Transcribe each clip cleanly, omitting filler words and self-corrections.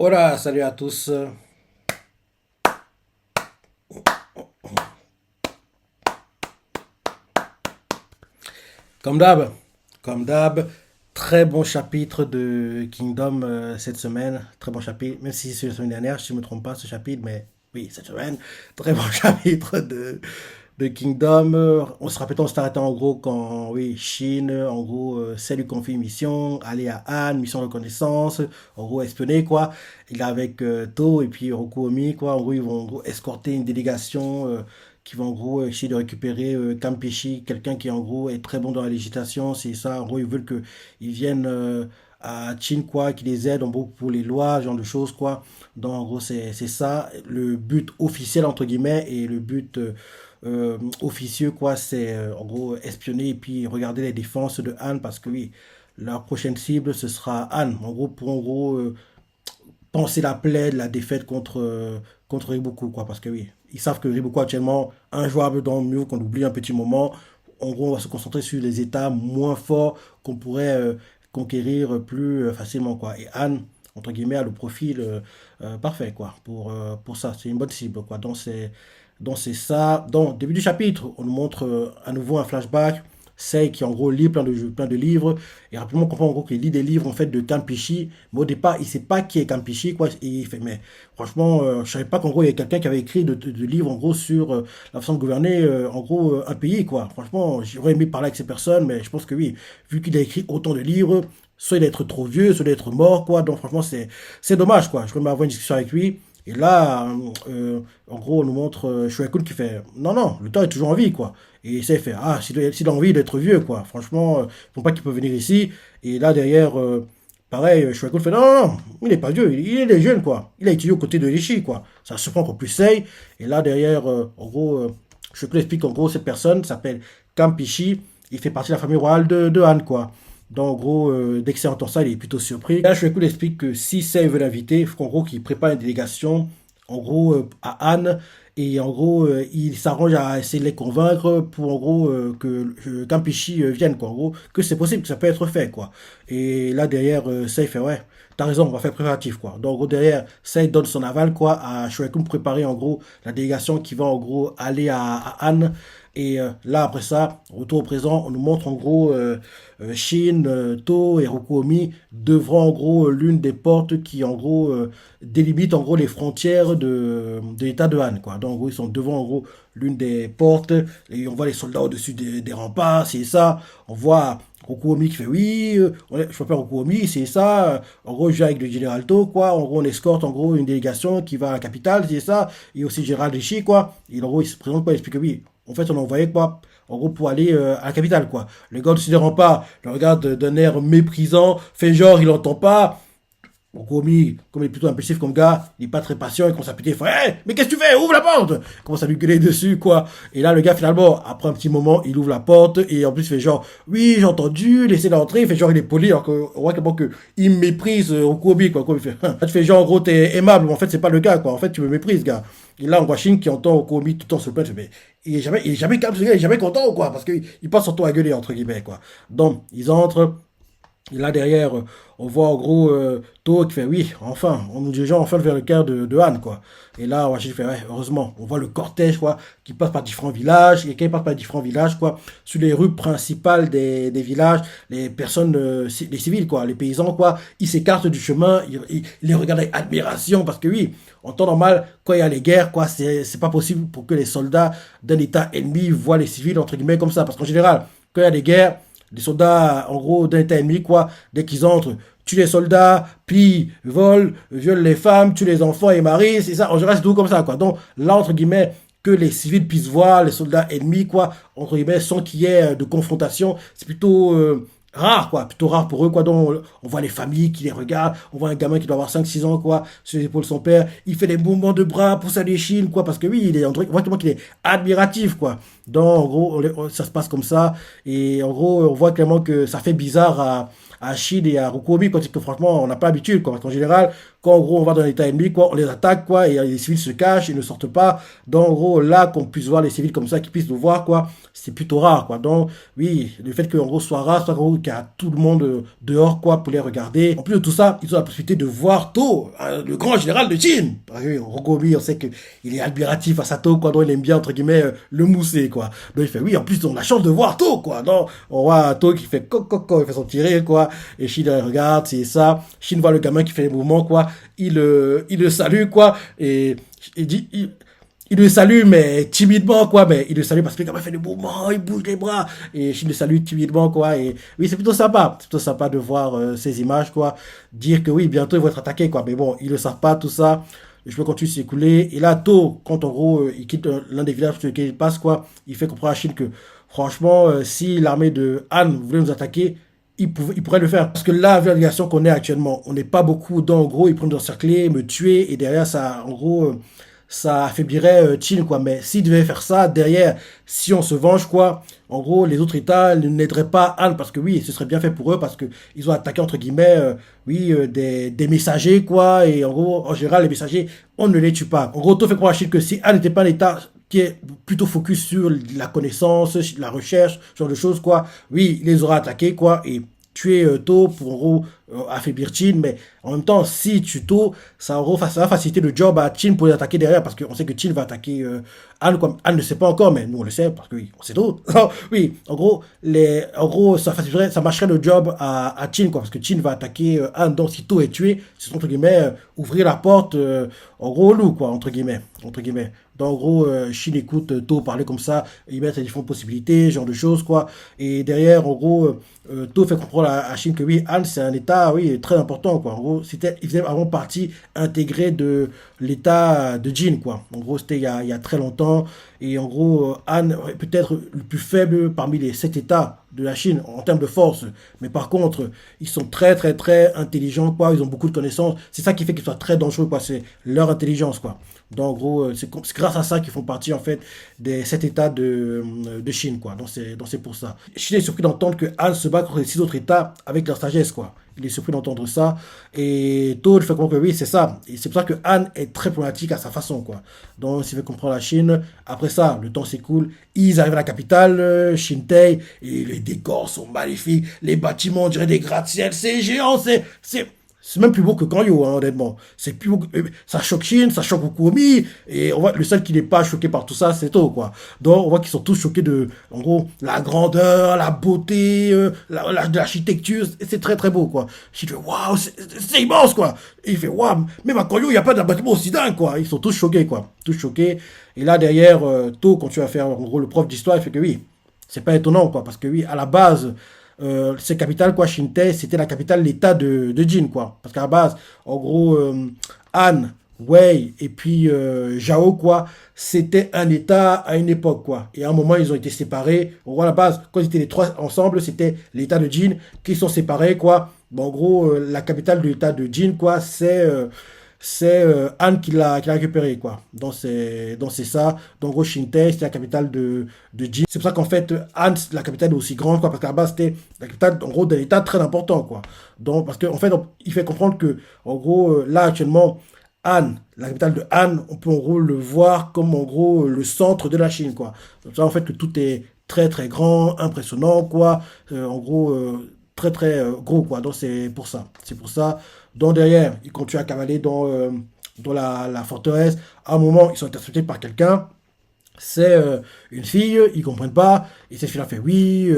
Hola, salut à tous. Comme d'hab, comme d'hab, très bon chapitre de Kingdom cette semaine. Très bon chapitre, même si c'est la semaine dernière, si je ne me trompe pas, ce chapitre, mais oui, cette semaine, très bon chapitre de Kingdom. On se rappelle, on s'est arrêté en gros quand, oui, Shin, en gros, c'est lui confie une mission, aller à Han, mission de reconnaissance, en gros, espionner, quoi. Il est avec To et puis Rokuomi, quoi. En gros, ils vont en gros, escorter une délégation qui va en gros essayer de récupérer Kampeshi, quelqu'un qui en gros est très bon dans la législation. C'est ça, en gros, ils veulent qu'ils viennent à Chin, quoi, qu'ils les aident en gros pour les lois, ce genre de choses, quoi. Donc, en gros, c'est ça le but officiel, entre guillemets, et le but officieux, quoi, c'est en gros espionner et puis regarder les défenses de Han parce que oui, leur prochaine cible ce sera Han. En gros, pour en gros penser la plaie de la défaite contre Riboku, quoi, parce que oui, ils savent que Riboku actuellement injouable dans le mur, qu'on oublie un petit moment. En gros, on va se concentrer sur les états moins forts qu'on pourrait conquérir plus facilement, quoi. Et Han, entre guillemets, a le profil parfait, quoi, pour ça. C'est une bonne cible, quoi. Donc c'est ça. Dans le début du chapitre, on nous montre à nouveau un flashback. Sei qui en gros lit plein de livres. Et rapidement on comprend en gros qu'il lit des livres en fait de Kampishi. Mais au départ, il sait pas qui est Kampishi, quoi. Et il fait, mais franchement, je savais pas qu'en gros il y a quelqu'un qui avait écrit de livres en gros sur la façon de gouverner en gros un pays, quoi. Franchement, j'aurais aimé parler avec ces personnes, mais je pense que oui, vu qu'il a écrit autant de livres, soit il est être trop vieux, soit il est être mort, quoi. Donc franchement, c'est dommage, quoi. Je voudrais avoir une discussion avec lui. Et là, en gros, on nous montre Shuekun qui fait non, non, le temps est toujours en vie, quoi. Et ça, il fait ah, s'il a envie d'être vieux, quoi. Franchement, faut pas qu'il peut venir ici. Et là, derrière, pareil, Shuekun fait non, non, non, il n'est pas vieux, il est jeune, quoi. Il a étudié aux côtés de Rishi, quoi. Ça surprend encore plus Sei. Et là, derrière, en gros, Shuekun explique qu'en gros, cette personne s'appelle Kampishi. Il fait partie de la famille royale de Han, quoi. Donc, en gros, dès que c'est entend ça, il est plutôt surpris. Là, Shueku explique que si Sei veut l'inviter, il faut qu'en gros, qu'il prépare une délégation, en gros, à Anne. Et en gros, il s'arrange à essayer de les convaincre pour, en gros, que Kampishi vienne, quoi. En gros, que c'est possible, que ça peut être fait, quoi. Et là, derrière, Sei fait, ouais, t'as raison, on va faire préparatif, quoi. Donc, en gros, derrière, Sei donne son aval, quoi, à Shueku pour préparer, en gros, la délégation qui va, en gros, aller à Anne. Et là, après ça, retour au présent, on nous montre en gros Shin, To et Rokuomi devront en gros l'une des portes qui en gros délimite en gros les frontières de l'état de Han, quoi. Donc en gros, ils sont devant en gros l'une des portes et on voit les soldats au-dessus des remparts, c'est ça. On voit Rokuomi qui fait oui, je m'appelle Rokuomi, c'est ça. En gros, je viens avec le général To, quoi. En gros, on escorte en gros une délégation qui va à la capitale, c'est ça. Et aussi Gérald Rishi, quoi. Et en gros, il se présente, quoi, il explique que oui. En fait, on envoyait quoi en gros pour aller à la capitale, quoi. Le gars ne se rend pas, le regarde d'un air méprisant, fait genre il entend pas. Bon, comme il est plutôt impulsif comme gars, il est pas très patient, il commence à péter, il fait hey, mais qu'est-ce que tu fais? Ouvre la porte! Il commence à lui gueuler dessus, quoi. Et là, le gars, finalement, après un petit moment, il ouvre la porte et en plus, il fait genre, oui, j'ai entendu, laissez l'entrer, il fait genre, il est poli, alors qu'on voit que il méprise Okuomi, quoi. Comme il fait, là, tu fais genre, en gros, t'es aimable, mais en fait, c'est pas le cas, quoi. En fait, tu me méprises, gars. Et là, on voit Shin qui entend Okuomi tout le temps se plaindre, mais il est jamais calme, ce gars, il est jamais content, quoi, parce qu'il passe son temps à gueuler, entre guillemets, quoi. Donc, ils entrent. Et là derrière, on voit en gros To qui fait oui, enfin, on nous dirige enfin vers le cœur de Han, quoi. Et là, Washington fait ouais, heureusement, on voit le cortège, quoi, qui passe par différents villages, et quand il passe par différents villages, quoi, sur les rues principales des villages, les personnes, les civils, quoi, les paysans, quoi, ils s'écartent du chemin, ils les regardent avec admiration, parce que oui, en temps normal, quand il y a les guerres, quoi, c'est pas possible pour que les soldats d'un État ennemi voient les civils, entre guillemets, comme ça, parce qu'en général, quand il y a des guerres, les soldats, en gros, d'un état ennemi, quoi, dès qu'ils entrent, tuent les soldats, pillent, volent, violent les femmes, tuent les enfants et marient, c'est ça, en général, c'est tout comme ça, quoi. Donc, là, entre guillemets, que les civils puissent voir les soldats ennemis, quoi, entre guillemets, sans qu'il y ait de confrontation, c'est plutôt rare, quoi, plutôt rare pour eux, quoi. Donc, on voit les familles qui les regardent, on voit un gamin qui doit avoir 5 6 ans, quoi, sur les épaules de son père, il fait des mouvements de bras pour saluer Chine, quoi, parce que oui, il est, on voit qu'il est admiratif, quoi. Donc, en gros, ça se passe comme ça, et en gros, on voit clairement que ça fait bizarre à Shin et à Rokomi, quand que franchement, on n'a pas l'habitude, quoi. Parce qu'en général, quand en gros on va dans l'état ennemi, quoi, on les attaque, quoi, et les civils se cachent, ils ne sortent pas. Donc, en gros, là, qu'on puisse voir les civils comme ça, qu'ils puissent nous voir, quoi, c'est plutôt rare, quoi. Donc, oui, le fait qu'en gros soit rare, soit en gros, qu'il y a tout le monde dehors, quoi, pour les regarder. En plus de tout ça, ils ont la possibilité de voir To, le grand général de Jin. Parce que Rokomi, on sait qu'il est admiratif à Sato, quoi, donc il aime bien, entre guillemets, le mousser, quoi. Donc, il fait, oui, en plus, on a la chance de voir To, quoi. Donc, on voit To qui fait il fait son tiré, quoi. Et Shin regarde, c'est ça. Shin voit le gamin qui fait les mouvements, quoi. Il le salue, quoi. Et il dit, il le salue, mais timidement, quoi. Mais il le salue parce que le gamin fait des mouvements, il bouge les bras. Et Shin le salue timidement, quoi. Et oui, c'est plutôt sympa. C'est plutôt sympa de voir ces images, quoi. Dire que oui, bientôt ils vont être attaqués, quoi. Mais bon, ils le savent pas, tout ça. Je peux continuer de s'écouler. Et là, To, quand en gros, il quitte l'un des villages sur lesquels il passe, quoi, il fait comprendre à Shin que, franchement, si l'armée de Han voulait nous attaquer, il pourrait le faire. Parce que là, vu la navigation qu'on est actuellement, on n'est pas beaucoup dans, en gros, ils pourraient nous encercler, me tuer, et derrière, ça, en gros, ça affaiblirait Chin, quoi. Mais s'ils devaient faire ça, derrière, si on se venge, quoi, en gros, les autres États n'aideraient pas Han, parce que oui, ce serait bien fait pour eux, parce que ils ont attaqué, entre guillemets, oui, des messagers, quoi, et en gros, en général, les messagers, on ne les tue pas. En gros, tout fait pour Chine que si Han n'était pas un État qui est plutôt focus sur la connaissance, la recherche, ce genre de choses, quoi. Oui, il les aura attaqués, quoi, et tuer To pour en gros affaiblir Chin, mais en même temps, si tu To, ça, en gros, ça va faciliter le job à Chin pour les attaquer derrière, parce qu'on sait que Chin va attaquer Han, quoi. Han ne sait pas encore, mais nous on le sait, parce que oui, on sait tout. Oui, en gros, ça faciliterait, ça marcherait le job à Chin, quoi, parce que Chin va attaquer Han, donc si To est tué, c'est entre guillemets ouvrir la porte, en gros, au loup, quoi, entre guillemets, entre guillemets. Donc, en gros, Shin écoute To parler comme ça, il met ses différentes possibilités, ce genre de choses, quoi. Et derrière, en gros, To fait comprendre à Shin que oui, Han, c'est un État, oui, très important, quoi. En gros, il faisait avant partie intégrée de l'État de Jin, quoi. En gros, c'était il y a très longtemps. Et en gros, Han est peut-être le plus faible parmi les 7 États de la Chine en termes de force. Mais par contre, ils sont très, très, très intelligents, quoi. Ils ont beaucoup de connaissances. C'est ça qui fait qu'ils soient très dangereux, quoi. C'est leur intelligence, quoi. Donc, en gros, c'est grâce à ça qu'ils font partie, en fait, des 7 États de Chine, quoi. Donc, c'est pour ça. Chine est surpris d'entendre que Han se bat contre les 6 autres États avec leur sagesse, quoi. Il est surpris d'entendre ça. Et Toad fait comprendre que oui, c'est ça. Et c'est pour ça que Han est très problématique à sa façon, quoi. Donc, s'il veut comprendre la Chine, après ça, le temps s'écoule. Ils arrivent à la capitale, Shintei, et les décors sont magnifiques. Les bâtiments, on dirait des gratte-ciel. C'est géant, c'est même plus beau que Kanyo, hein, honnêtement. C'est plus beau ça choque Shin, ça choque Okuomi, et on voit le seul qui n'est pas choqué par tout ça, c'est To, quoi. Donc, on voit qu'ils sont tous choqués de, en gros, la grandeur, la beauté, de l'architecture, c'est très très beau, quoi. Je dis, waouh, c'est immense, quoi. Et il fait, waouh, même à Kanyo, il n'y a pas d'un bâtiment aussi dingue, quoi. Ils sont tous choqués, quoi. Tous choqués. Et là, derrière, To, quand tu vas faire, en gros, le prof d'histoire, il fait que oui, c'est pas étonnant, quoi, parce que oui, à la base, cette capitale, quoi, Shintei, c'était la capitale, l'état de Jin, quoi. Parce qu'à la base, en gros, Han, Wei et puis Zhao, quoi, c'était un état à une époque, quoi. Et à un moment, ils ont été séparés. On voit à la base, quand ils étaient les trois ensemble, c'était l'état de Jin qui sont séparés, quoi. Bon, en gros, la capitale de l'état de Jin, quoi, c'est Han qui l'a récupéré, quoi. Donc c'est ça. Donc, en gros, Shintei, c'est la capitale de Jin. C'est pour ça qu'en fait, Han, la capitale est aussi grande, quoi, parce qu'à la base, c'était la capitale, en gros, d'un état très important, quoi. Donc, parce qu'en fait, il fait comprendre que, en gros, là, actuellement, Han, la capitale de Han, on peut en gros le voir comme, en gros, le centre de la Chine, quoi. Donc, ça, en fait, que tout est très, très grand, impressionnant, quoi. En gros, très, très gros, quoi. Donc, c'est pour ça. C'est pour ça. Donc derrière, ils continuent à cavaler dans la forteresse. À un moment, ils sont interceptés par quelqu'un. C'est une fille, ils comprennent pas. Et cette fille-là fait oui,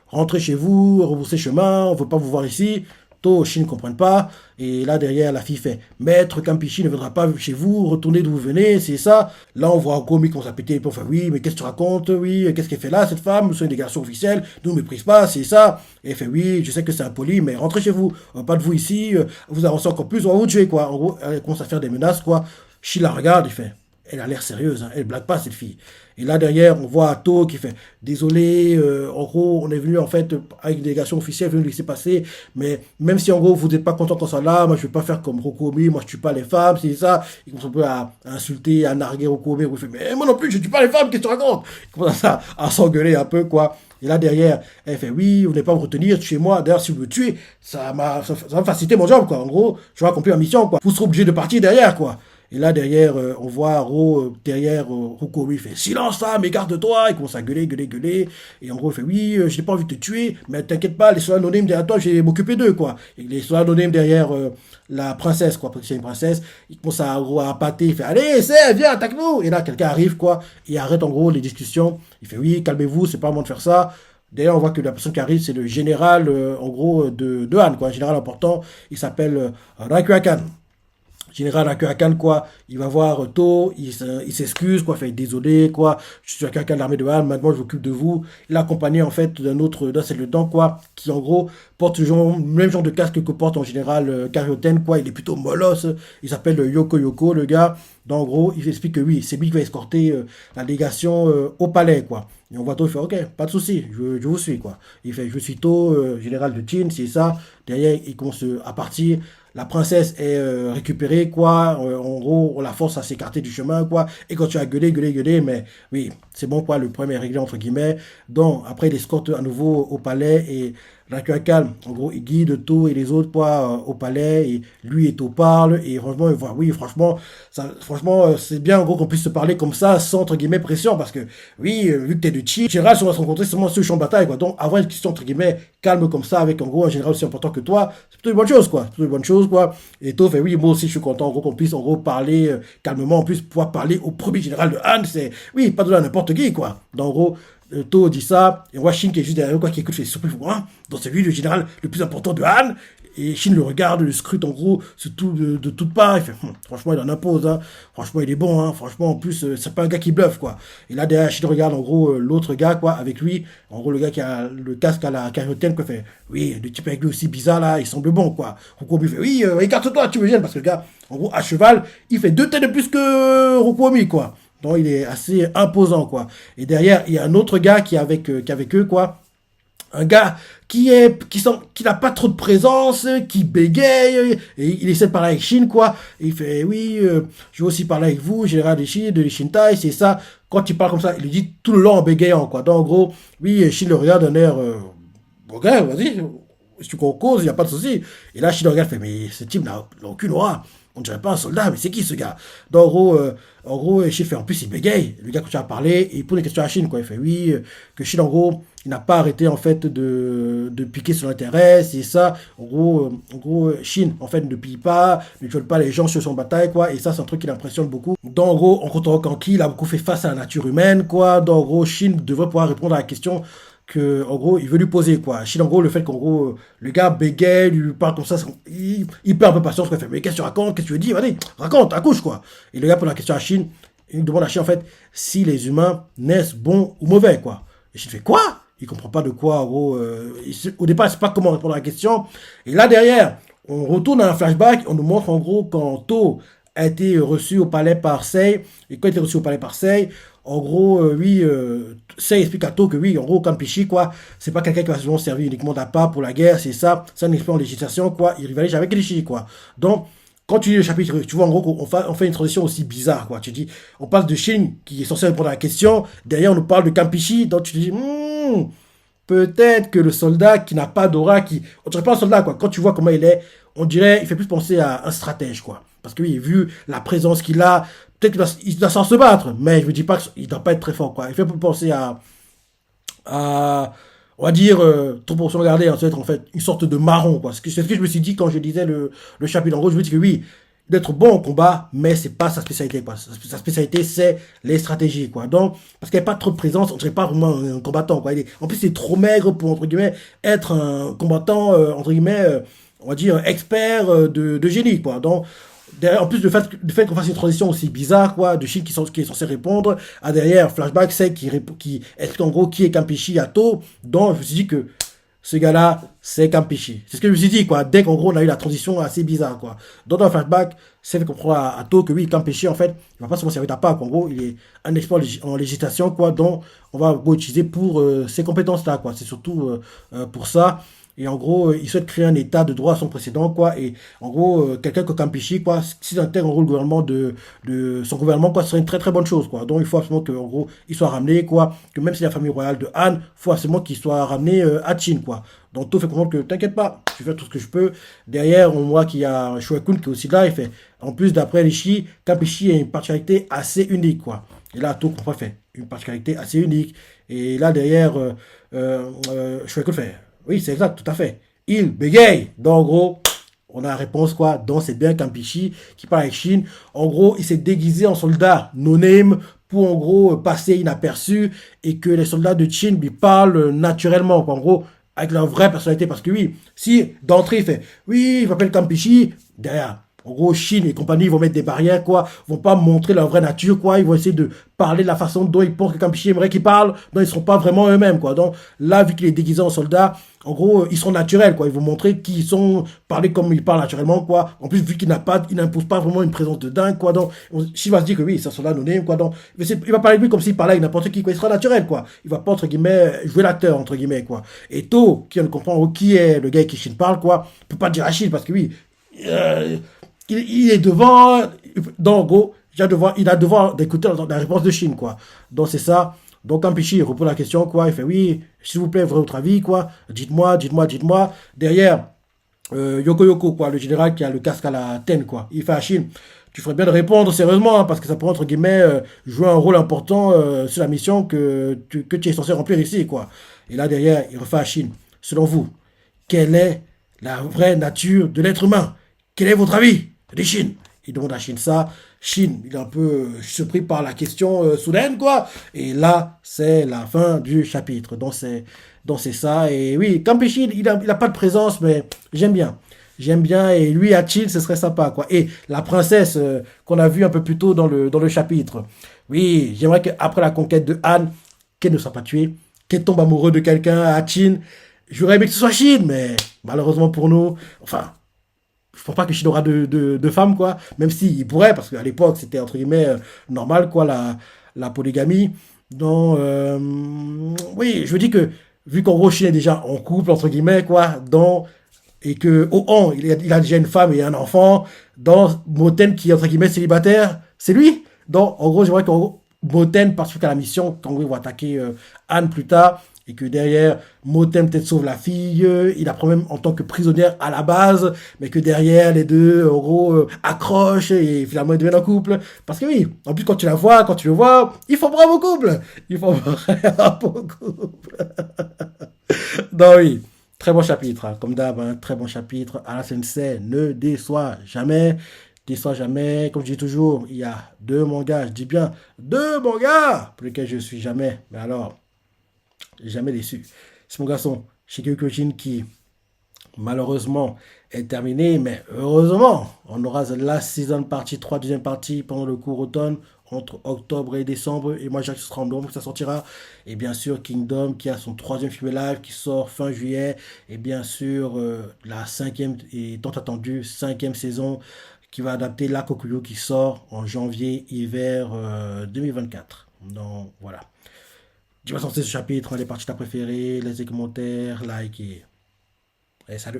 rentrez chez vous, rebroussez chemin, on veut pas vous voir ici. To, Shin ne comprennent pas. Et là, derrière, la fille fait Maître Kampichi ne viendra pas chez vous, retournez d'où vous venez, c'est ça. Là, on voit Gomi qui commence à péter les plombs. Fait oui, mais qu'est-ce que tu racontes? Oui, qu'est-ce qu'elle fait là, cette femme? Nous sommes une délégation officielle, nous ne méprise pas, c'est ça. Et elle fait oui, je sais que c'est impoli, mais rentrez chez vous. Pas de vous ici, vous avancez encore plus, on va vous tuer, quoi. En gros, elle commence à faire des menaces, quoi. Shin la regarde, il fait elle a l'air sérieuse, hein. Elle blague pas cette fille. Et là derrière, on voit To qui fait désolé, en gros, on est venu en fait avec une délégation officielle, venu laisser passer, mais même si en gros vous n'êtes pas content quand ça là, moi je vais pas faire comme Rokomi, moi je tue pas les femmes, c'est ça. Il commence un peu à insulter, à narguer Rokomi, il fait mais moi non plus je tue pas les femmes, qu'est-ce que tu racontes? Il commence à s'engueuler un peu quoi. Et là, derrière, elle fait, oui, vous n'allez pas me retenir, tuez-moi. D'ailleurs, si vous me tuez, ça va me faciliter mon job, quoi. En gros, je vais accomplir ma mission, quoi. Vous serez obligé de partir derrière, quoi. Et là, derrière, on voit Ro, derrière, Ruko, il fait silence, femme, écarte-toi. Il commence à gueuler, gueuler, gueuler. Et en gros, il fait oui, je n'ai pas envie de te tuer, mais t'inquiète pas, les soldats anonymes derrière toi, je vais m'occuper d'eux, quoi. Et les soldats anonymes derrière la princesse, quoi, parce que c'est une princesse, il commence à, gros, à pâter, il fait allez, c'est, viens, attaque-nous. Et là, quelqu'un arrive, quoi, et arrête en gros les discussions. Il fait oui, calmez-vous, c'est pas à moi de faire ça. D'ailleurs, on voit que la personne qui arrive, c'est le général, en gros, de Han, quoi, un général important. Il s'appelle Rakuakan. Général Akuakan, quoi, il va voir To, il s'excuse, quoi, fait désolé, quoi, je suis Akuakan de l'armée de Han, maintenant je m'occupe de vous. Il est accompagné, en fait, d'un seul temps, quoi, qui, en gros, porte le même genre de casque que porte en général Karyoten, quoi, il est plutôt molosse, il s'appelle Yoko Yoko, le gars. Donc, en gros, il explique que oui, c'est lui qui va escorter la délégation au palais, quoi. Et on voit To, il fait, ok, pas de souci, je vous suis, quoi. Il fait, je suis To, général de Chin, c'est ça. Derrière, il commence à partir. La princesse est récupérée, quoi. En gros, on la force à s'écarter du chemin, quoi. Et quand tu as gueulé, gueulé, gueulé, mais oui, c'est bon, quoi. Le problème est réglé, entre guillemets. Donc, après, il escorte à nouveau au palais et Rakuakan, en gros, il guide To et les autres, quoi, au palais. Et lui et To parlent. Et franchement, il voit, oui, franchement, franchement, c'est bien, en gros, qu'on puisse se parler comme ça, sans, entre guillemets, pression. Parce que, oui, vu que t'es de chi, en général, si on va se rencontrer seulement sur le champ de bataille, quoi. Donc, avoir une question, entre guillemets, calme comme ça, avec, en gros, un général aussi important que toi, c'est plutôt une bonne chose, quoi. C'est plutôt une bonne chose, quoi. Et To fait, oui, moi aussi, je suis content, en gros, qu'on puisse, en gros, parler calmement, en plus, pouvoir parler au premier général de Han, c'est, oui, pas de là n'importe qui, quoi. Donc, en gros, To dit ça, et on voit Shin qui est juste derrière, quoi, qui écoute, fait surpris, hein, donc c'est lui le général le plus important de Han, et Shin le regarde, le scrute, en gros, de toutes parts, il fait, franchement, il en impose, hein, franchement, il est bon, hein, franchement, en plus, c'est pas un gars qui bluffe, quoi. Et là, derrière, Shin regarde, en gros, l'autre gars, quoi, avec lui, en gros, le gars qui a le casque à la carotène, quoi, fait, oui, le type avec lui aussi bizarre, là, il semble bon, quoi. Rukomi fait, oui, écarte-toi, tu me gênes, parce que le gars, en gros, à cheval, il fait 2 têtes de plus que Rukomi, quoi. Donc il est assez imposant, quoi. Et derrière, il y a un autre gars qui est avec eux, quoi. Un gars qui n'a pas trop de présence, qui bégaye, et il essaie de parler avec Shin, quoi. Et il fait, oui, je veux aussi parler avec vous, général de Shintai, c'est ça. Quand il parle comme ça, il lui dit tout le long en bégayant, quoi. Donc en gros, oui, Shin le regarde d'un air, ok, vas-y, si tu cause, il n'y a pas de souci. Et là, Shin le regarde, fait, mais ce type n'a aucune aura. On dirait pas un soldat, mais c'est qui ce gars? Donc en gros, Shin fait, en plus, il bégaye. Le gars, quand tu as parlé, il pose des questions à Shin, quoi. Il fait, oui, que Shin, en gros, il n'a pas arrêté, en fait, de piquer son intérêt, c'est ça. En gros, Shin, en fait, ne pille pas, ne tue pas les gens sur son bataille, quoi. Et ça, c'est un truc qui l'impressionne beaucoup. Donc, en gros, en rencontrant Kanki, il a beaucoup fait face à la nature humaine, quoi. Donc, en gros, Shin devrait pouvoir répondre à la question que, en gros, il veut lui poser, quoi. Shin, en gros, le fait qu'en gros, le gars bégaye, lui parle comme ça, il perd un peu patience, quoi. Il fait, mais qu'est-ce que tu racontes, qu'est-ce que tu veux dire, vas-y, raconte, accouche, quoi. Et le gars pose la question à Shin, il demande à Shin, en fait, si les humains naissent bons ou mauvais, quoi. Et Shin fait, quoi? Il comprend pas de quoi, en gros, au départ, il sait pas comment répondre à la question. Et là, derrière, on retourne à un flashback, on nous montre, en gros, quand To a été reçu au palais par Sei, et quand il était reçu au palais par Sei, en gros, oui, Sei explique à To que oui, en gros, Kampishi, quoi, c'est pas quelqu'un qui va souvent servir uniquement d'appât pour la guerre, c'est ça, c'est un expert en législation, quoi, il rivalise avec Rishi, quoi. Donc, quand tu lis le chapitre, tu vois en gros qu'on fait une transition aussi bizarre, quoi. Tu dis, on passe de Shin, qui est censé répondre à la question, derrière on nous parle de Kampishi, donc tu te dis, peut-être que le soldat qui n'a pas d'aura, on dirait pas un soldat, quoi. Quand tu vois comment il est, on dirait, il fait plus penser à un stratège, quoi. Parce que oui, vu la présence qu'il a, peut-être qu'il doit s'en se battre, mais je ne dis pas qu'il ne doit pas être très fort, quoi. Il fait plus penser à on va dire, trop pour se regarder, en fait, une sorte de marron, quoi. C'est ce que je me suis dit quand je disais le chapitre. En gros, je me dis que oui, d'être bon en combat, mais c'est pas sa spécialité, quoi. Sa spécialité, c'est les stratégies, quoi. Donc, parce qu'il n'y a pas trop de présence, on dirait pas vraiment un combattant, quoi. En plus, il est trop maigre pour, entre guillemets, être un combattant, entre guillemets, on va dire, expert de génie, quoi. Donc, en plus, le fait qu'on fasse une transition aussi bizarre, quoi, de Shin qui est censé répondre, à derrière, flashback, c'est qui explique en gros qui est Kampishi à To. Donc, je me suis dit que ce gars-là, c'est Kampishi. C'est ce que je me suis dit, quoi, dès qu'en gros, on a eu la transition assez bizarre, quoi. Donc, dans le flashback, c'est fait comprendre à To que oui, Kampishi, en fait, il va pas seulement servir d'appât, qu'en gros, il est un expert en législation, quoi, dont on va utiliser pour ces compétences-là, quoi. C'est surtout pour ça. Et en gros, il souhaite créer un état de droit sans précédent, quoi. Et en gros, quelqu'un comme Campechi, quoi, s'il intègre en gros le gouvernement de son gouvernement, quoi, ce serait une très très bonne chose, quoi. Donc il faut absolument que, en gros, il soit ramené, quoi. Que même si la famille royale de Han, il faut absolument qu'il soit ramené à Chine, quoi. Donc tout fait comprendre que t'inquiète pas, je vais faire tout ce que je peux. Derrière, on voit qu'il y a Shue Kun qui est aussi là. Il fait, en plus d'après les Chi, Campechi a une particularité assez unique, quoi. Et là, tout comprend fait une particularité assez unique. Et là, derrière, Shue Kun fait, oui, c'est exact, tout à fait. Il bégaye. Donc en gros, on a la réponse, quoi. Donc c'est bien Campechi qui parle avec Chine. En gros, il s'est déguisé en soldat no-name pour en gros passer inaperçu et que les soldats de Chine lui parlent naturellement, quoi. En gros, avec leur vraie personnalité. Parce que oui, si d'entrée il fait oui, il m'appelle Campechi, derrière, en gros, Chine et compagnie vont mettre des barrières, quoi, vont pas montrer leur vraie nature, quoi, ils vont essayer de parler de la façon dont ils pensent que Campechi aimerait qu'ils parlent, donc ils seront pas vraiment eux-mêmes, quoi. Donc là, vu qu'il est déguisé en soldat, en gros, ils sont naturels, quoi. Ils vont montrer qu'ils sont, parler comme ils parlent naturellement, quoi. En plus, vu qu'il n'a pas, il n'impose pas vraiment une présence de dingue, quoi. Donc, Chine va se dire que oui, c'est un soldat anonyme, quoi. Donc, il va parler de lui comme s'il parlait avec n'importe qui, quoi. Il sera naturel, quoi. Il va pas, entre guillemets, jouer l'acteur, entre guillemets, quoi. Et To, qui vient de comprendre qui est le gars qui Chine parle, quoi, peut pas dire à Chine, parce que oui, euh, il est devant, donc en gros, il a devoir d'écouter la réponse de Chine, quoi. Donc c'est ça. Donc Campechi, il repose la question, quoi. Il fait oui, s'il vous plaît, votre avis, quoi. Dites-moi, dites-moi, dites-moi. Derrière, Yoko Yoko, quoi, le général qui a le casque à la tête, quoi. Il fait à Chine. Tu ferais bien de répondre sérieusement, hein, parce que ça pourrait, entre guillemets, jouer un rôle important sur la mission que tu es censé remplir ici, quoi. Et là, derrière, il refait à Chine. Selon vous, quelle est la vraie nature de l'être humain? Quel est votre avis de Chine? Il demande à Chine ça. Chine, il est un peu surpris par la question soudaine, quoi. Et là, c'est la fin du chapitre. Donc c'est ça. Et oui, Campeche, il a pas de présence, mais j'aime bien. J'aime bien. Et lui, à Chine, ce serait sympa, quoi. Et la princesse qu'on a vue un peu plus tôt dans le chapitre. Oui, j'aimerais qu'après la conquête de Han, qu'elle ne soit pas tuée, qu'elle tombe amoureuse de quelqu'un à Chine. J'aurais aimé que ce soit Chine, mais malheureusement pour nous, enfin, je pense pas que Chine aura de femmes, quoi. Même s'il pourrait, parce qu'à l'époque, c'était entre guillemets normal, quoi, la polygamie. Donc, oui, je veux dire que, vu qu'en gros, Chine est déjà en couple, entre guillemets, quoi, donc, et que, au on, il a déjà une femme et un enfant, dans Moten, qui est entre guillemets célibataire, c'est lui. Donc, en gros, j'aimerais qu'en gros, Moten participe à la mission, quand ils vont attaquer Anne plus tard, et que derrière, Moten peut-être sauve la fille, il apprend même en tant que prisonnière à la base, mais que derrière, les deux, en gros, accrochent et finalement ils deviennent un couple. Parce que oui, en plus, quand tu la vois, quand tu le vois, ils font bravo couple. Ils font bravo couple. Non, oui. Très bon chapitre, hein. Comme d'hab, hein, très bon chapitre. Ala Sensei ne déçoit jamais. Déçoit jamais. Comme je dis toujours, il y a deux mangas, je dis bien deux mangas pour lesquels je suis jamais, mais alors, jamais déçu. C'est mon garçon, Shigeki Kojin, qui malheureusement est terminé, mais heureusement, on aura la season partie 3 deuxième partie pendant le court automne, entre octobre et décembre, et moi, Jacques, ce sera en novembre que ça sortira. Et bien sûr, Kingdom, qui a son troisième film live, qui sort fin juillet, et bien sûr, la cinquième, et tant attendue, cinquième saison, qui va adapter la Kokuyo, qui sort en janvier, hiver 2024. Donc, voilà. Tu vas sortir ce chapitre, les parties ta préférées, laisse des commentaires, like et salut.